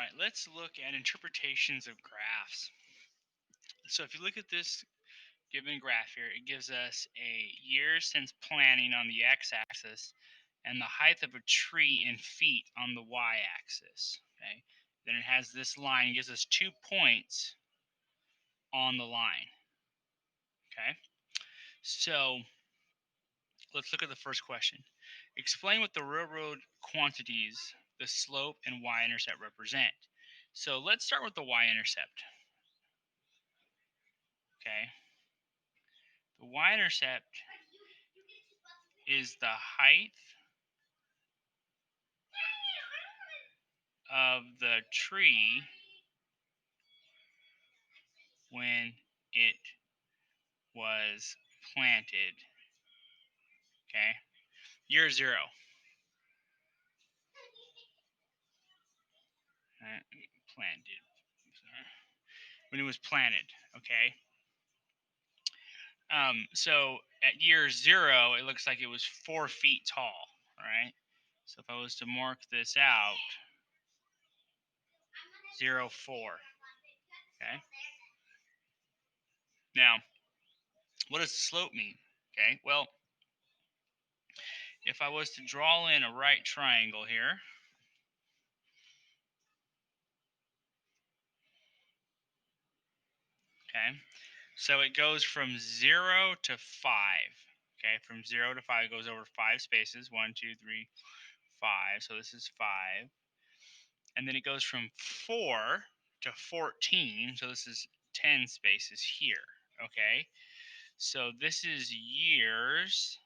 right, let's look at interpretations of graphs. So if you look at this given graph here, it gives us a years since planting on the x-axis and the height of a tree in feet on the y-axis. Okay, then it has this line, it gives us 2 points on the line. Okay, so let's look at the first question. Explain what the railroad quantities, the slope and y-intercept represent. So let's start with the y-intercept. Okay, the y-intercept is the height of the tree when it was planted. Okay, year zero. Planted. When it was planted. Okay. So at year zero, it looks like it was 4 feet tall. All right. So if I was to mark this out, 0, 4. Okay. Now, what does the slope mean? Okay. Well, if I was to draw in a right triangle here, okay, so it goes from 0 to 5. Okay, from 0 to 5 it goes over 5 spaces. 1, 2, 3, 5. So this is 5. And then it goes from 4 to 14. So this is 10 spaces here. Okay, so this is years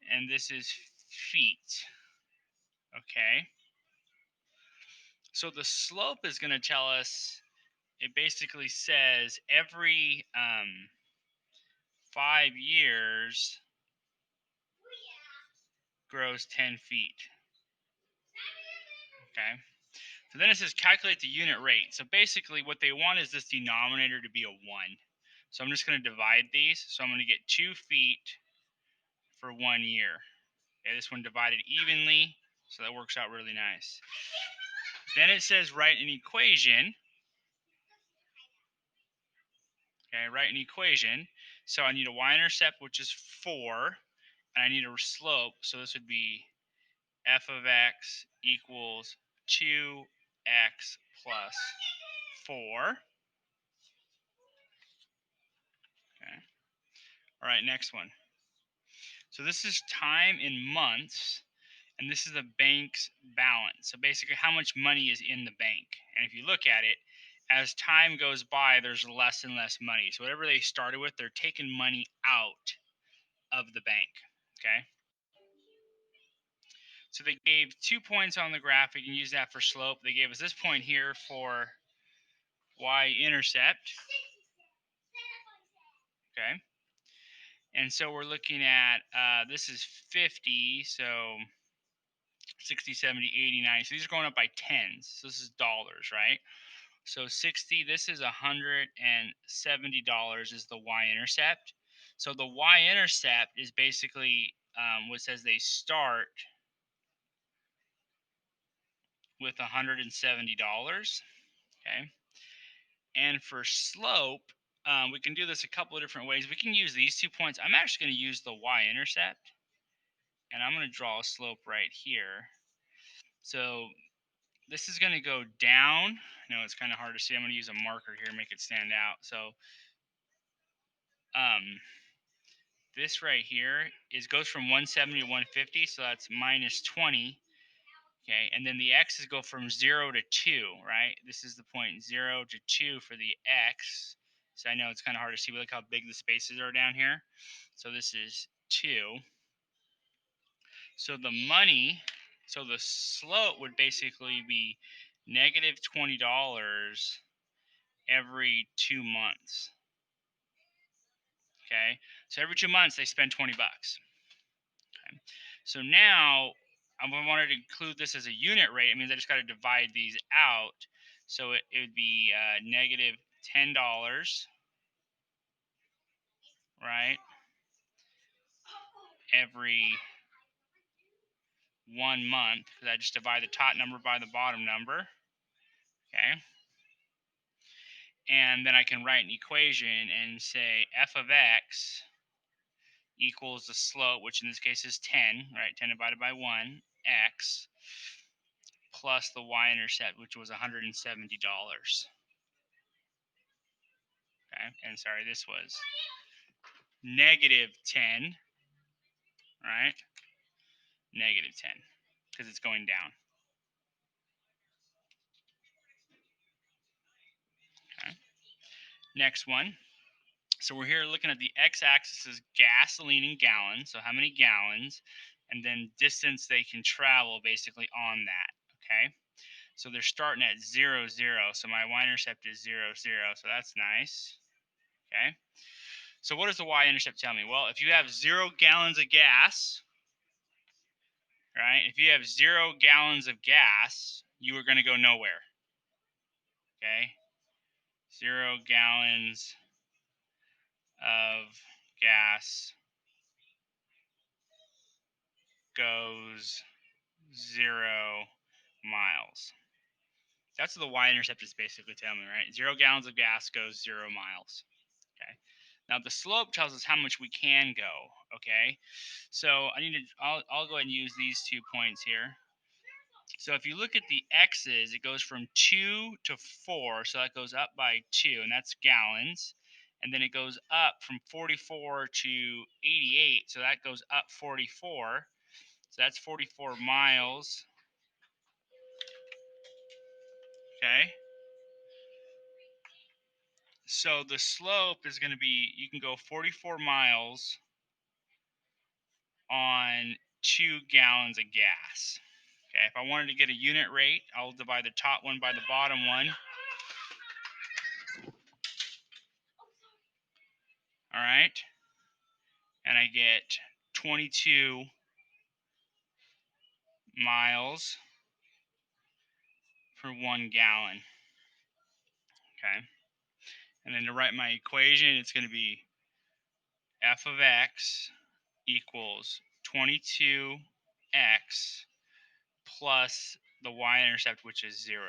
and this is feet. Okay, so the slope is going to tell us, it basically says every 5 years grows 10 feet. Okay. So then it says calculate the unit rate. So basically what they want is this denominator to be a 1. So I'm just going to divide these. So I'm going to get 2 feet for 1 year. Okay, this one divided evenly. So that works out really nice. Then it says write an equation. Okay, write an equation. So I need a y-intercept, which is 4. And I need a slope. So this would be f of x equals 2x plus 4. Okay. All right, next one. So this is time in months, and this is the bank's balance. So basically how much money is in the bank. And if you look at it, as time goes by, there's less and less money. So whatever they started with, they're taking money out of the bank. Okay. So they gave 2 points on the graph. We can use that for slope. They gave us this point here for y-intercept. Okay. And so we're looking at, this is 50, so 60, 70, 80, 90. So these are going up by tens. So this is dollars, right? So 60, this is $170 is the y-intercept. So the y-intercept is basically what says they start with $170. Okay. And for slope, we can do this a couple of different ways. We can use these 2 points. I'm actually going to use the y-intercept, and I'm going to draw a slope right here. So this is going to go down. No, it's kind of hard to see. I'm going to use a marker here, make it stand out. So this right here goes from 170 to 150, so that's minus 20. Okay, and then the x's go from 0 to 2, right? This is the point 0 to 2 for the x. So I know it's kind of hard to see, but look how big the spaces are down here. So this is 2. So the slope would basically be negative $20 every 2 months. Okay, so every 2 months they spend 20 bucks. Okay, so now I wanted to include this as a unit rate. It means I just got to divide these out. So it would be negative $10, right, every 1 month, because I just divide the top number by the bottom number. Okay. And then I can write an equation and say f of x equals the slope, which in this case is 10, right? 10 divided by 1, x, plus the y-intercept, which was $170. Okay, and sorry, this was negative 10, right? Negative 10, because it's going down. Okay. Next one. So we're here looking at the x-axis is gasoline in gallons, so how many gallons, and then distance they can travel basically on that, okay? So they're starting at 0, 0, so my y-intercept is 0, 0, so that's nice, okay? So what does the y-intercept tell me? Well, if you have 0 gallons of gas, right, if you have 0 gallons of gas, you are going to go nowhere, okay? 0 gallons of gas goes 0 miles. That's what the y-intercept is basically telling me, right? 0 gallons of gas goes 0 miles. Okay. Now the slope tells us how much we can go. Okay. So I'll go ahead and use these 2 points here. So if you look at the x's, it goes from 2 to 4, so that goes up by 2, and that's gallons. And then it goes up from 44 to 88, so that goes up 44. So that's 44 miles. Okay. So the slope is going to be, you can go 44 miles on 2 gallons of gas. Okay, if I wanted to get a unit rate, I'll divide the top one by the bottom one. All right, and I get 22 miles per 1 gallon. Okay, and then to write my equation, it's going to be f of x equals 22x plus the y-intercept, which is 0.